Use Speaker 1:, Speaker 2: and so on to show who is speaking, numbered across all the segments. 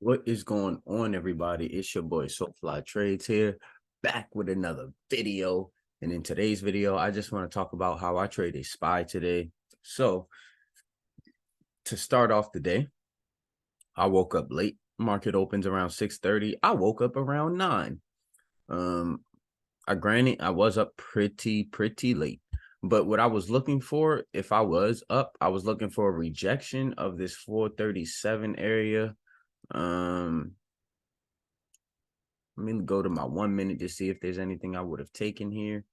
Speaker 1: What is going on, everybody? It's your boy SoFly Trades here, back with another video. And in today's video, I just want to talk about how I traded SPY today. So, to start off the day, I woke up late. Market opens around 6:30. I woke up around 9. I was up pretty late. But what I was looking for, if I was up, I was looking for a rejection of this 437 area. Let me go to my 1 minute to see if there's anything I would have taken here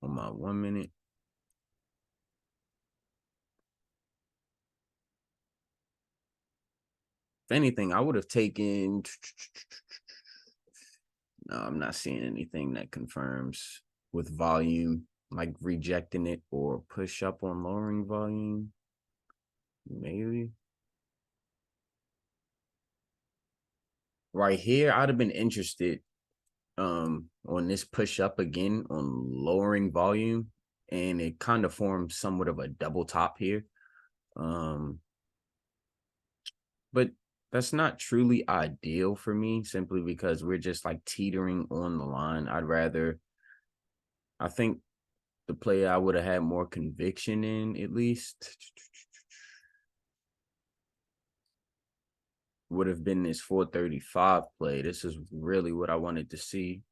Speaker 1: on my 1 minute. If anything, I would have taken. No, I'm not seeing anything that confirms with volume, like rejecting it or push up on lowering volume. Maybe. Right here, I'd have been interested on this push up again on lowering volume, and it kind of formed somewhat of a double top here. But that's not truly ideal for me, simply because we're just like teetering on the line. I think the play I would have had more conviction in, at least, would have been this 435 play. This is really what I wanted to see.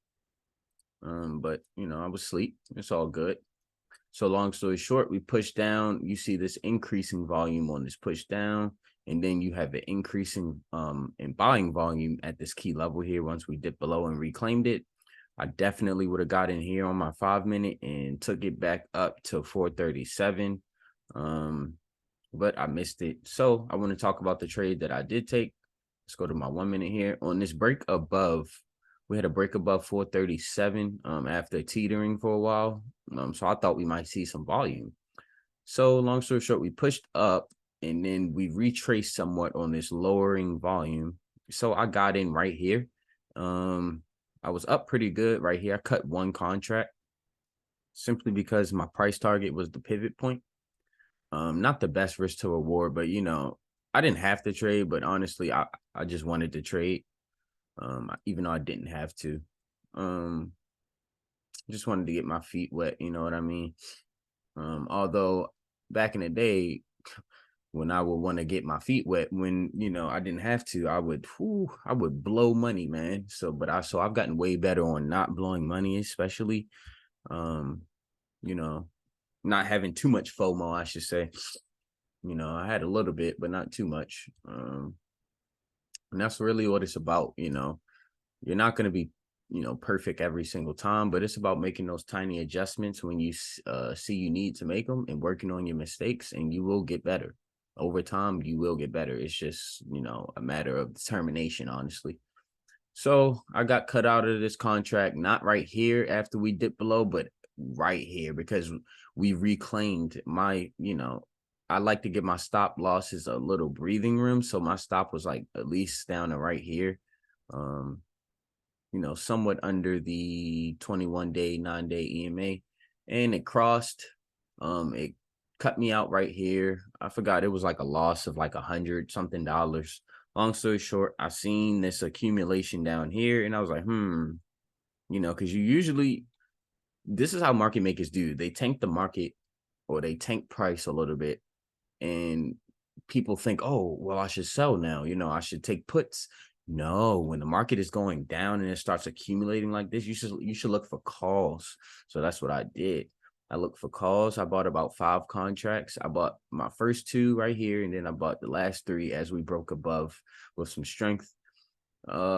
Speaker 1: But I was asleep. It's all good. So long story short, we push down. You see this increasing volume on this push down, and then you have an increasing in buying volume at this key level here. Once we dipped below and reclaimed it, I definitely would have got in here on my 5 minute and took it back up to 437. But I missed it. So I want to talk about the trade that I did take. Let's go to my 1 minute here. On this break above, we had a break above 437 after teetering for a while. So I thought we might see some volume. So long story short, we pushed up and then we retraced somewhat on this lowering volume. So I got in right here. I was up pretty good right here. I cut one contract simply because my price target was the pivot point. Not the best risk to reward, but I didn't have to trade, but honestly, I just wanted to trade. Even though I didn't have to. Just wanted to get my feet wet, you know what I mean? Although back in the day, when I would want to get my feet wet, when I didn't have to, I would blow money, man. So I've gotten way better on not blowing money, especially not having too much FOMO, I should say. I had a little bit, but not too much. And that's really what it's about. You're not going to be perfect every single time, but it's about making those tiny adjustments when you see you need to make them, and working on your mistakes, and you will get better. Over time, you will get better. It's just a matter of determination, honestly. So I got cut out of this contract, not right here after we dipped below, but right here, because we reclaimed my I like to give my stop losses a little breathing room. So my stop was like at least down to right here. Somewhat under the 21-day, 9-day EMA, and it crossed. It cut me out right here. I forgot, it was like a loss of like $100 something. Long story short, I seen this accumulation down here, and I was like, because this is how market makers do. They tank the market, or they tank price a little bit, and people think, oh, well, I should sell now. I should take puts. No, when the market is going down and it starts accumulating like this, you should look for calls. So that's what I did. I looked for calls. I bought about 5 contracts. I bought my first 2 right here, and then I bought the last 3 as we broke above with some strength.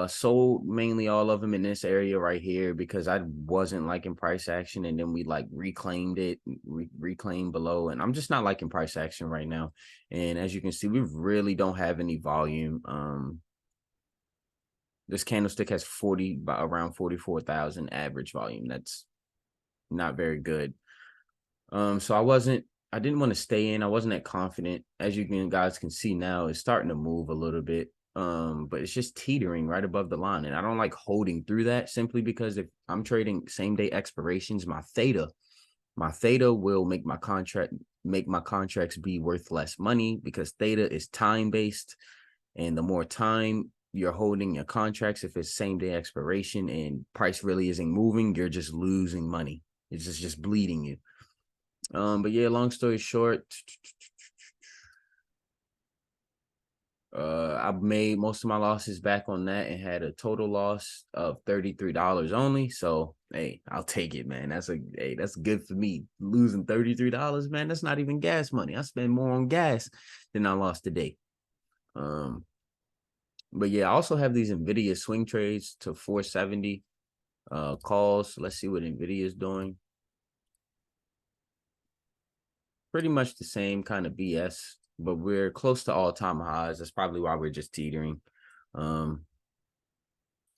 Speaker 1: Sold mainly all of them in this area right here because I wasn't liking price action, and then we like reclaimed it, reclaimed below, and I'm just not liking price action right now. And as you can see, we really don't have any volume. This candlestick has around 44,000 average volume. That's not very good. So I didn't want to stay in. I wasn't that confident. As you guys can see now, it's starting to move a little bit. But it's just teetering right above the line. And I don't like holding through that, simply because if I'm trading same day expirations, my theta will make my contracts be worth less money, because theta is time based. And the more time you're holding your contracts, if it's same day expiration and price really isn't moving, you're just losing money. It's just bleeding you. But yeah, long story short, I've made most of my losses back on that and had a total loss of $33 only. So hey, I'll take it, man. That's good for me. Losing $33, man. That's not even gas money. I spend more on gas than I lost today. But yeah, I also have these Nvidia swing trades to 470 calls. Let's see what Nvidia is doing. Pretty much the same kind of BS, but we're close to all-time highs. That's probably why we're just teetering. But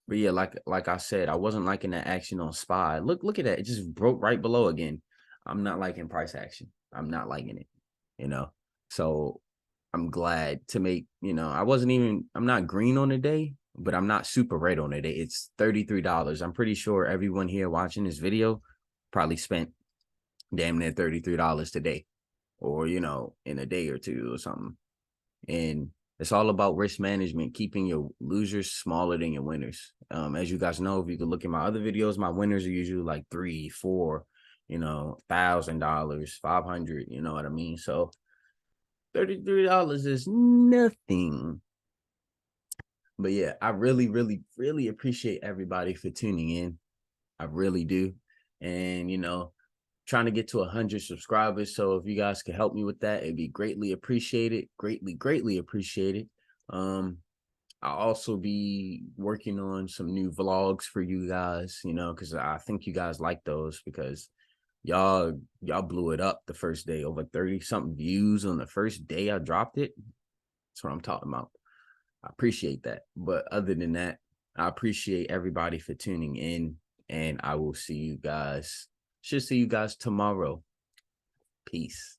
Speaker 1: yeah, like I said, I wasn't liking that action on SPY. Look at that. It just broke right below again. I'm not liking price action. I'm not liking it. So I'm glad to make, I'm not green on the day, but I'm not super red on the day. It's $33. I'm pretty sure everyone here watching this video probably spent damn near $33 today, or, in a day or two or something. And it's all about risk management, keeping your losers smaller than your winners. As you guys know, if you could look at my other videos, my winners are usually like $3, $4, $1,000, 500, you know what I mean? So $33 is nothing. But yeah, I really, really, really appreciate everybody for tuning in. I really do. And, trying to get to 100 subscribers. So if you guys could help me with that, it'd be greatly appreciated. Greatly, greatly appreciated. I'll also be working on some new vlogs for you guys, because I think you guys like those, because y'all blew it up the first day, over 30 something views on the first day I dropped it. That's what I'm talking about. I appreciate that. But other than that, I appreciate everybody for tuning in, and I will see you guys. Should see you guys tomorrow. Peace.